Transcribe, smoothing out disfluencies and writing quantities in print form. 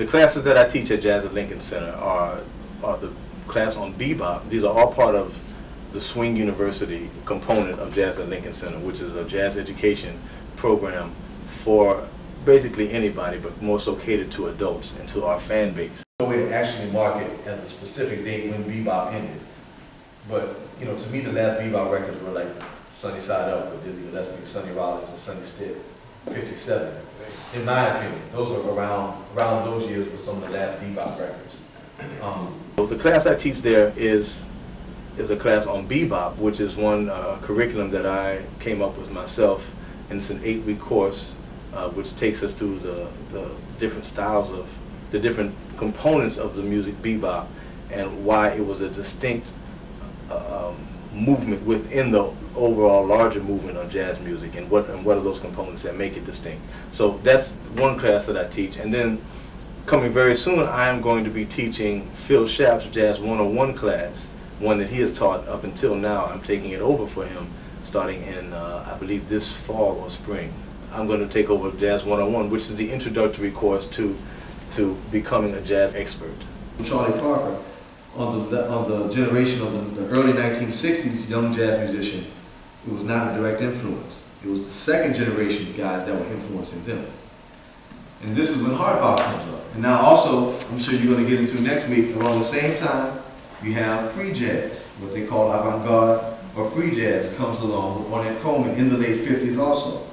The classes that I teach at Jazz at Lincoln Center are the class on bebop. These are all part of the Swing University component of Jazz at Lincoln Center, which is a jazz education program for basically anybody, but more so catered to adults and to our fan base. No way to actually mark it as a specific date when bebop ended. But, you know, to me the last bebop records were like Sunny Side Up with Dizzy Gillespie, Sonny Rollins, and Sonny Stitt, 57. In my opinion, those are around those years were some of the last bebop records. The class I teach there is a class on bebop, which is one curriculum that I came up with myself, and it's an 8-week course which takes us through the different styles of the different components of the music bebop and why it was a distinct movement within the overall larger movement of jazz music, and what are those components that make it distinct. So that's one class that I teach, and then coming very soon I am going to be teaching Phil Schaap's Jazz 101 class, one that he has taught up until now. I'm taking it over for him starting in I believe this fall or spring. I'm going to take over Jazz 101, which is the introductory course to becoming a jazz expert. Charlie Parker, on the generation of the early 1960s young jazz musician, it was not a direct influence. It was the second generation guys that were influencing them. And this is when hardbop comes up. And now also, I'm sure you're going to get into next week, around the same time, you have free jazz, what they call avant-garde or free jazz comes along with Ornette Coleman in the late 50s also.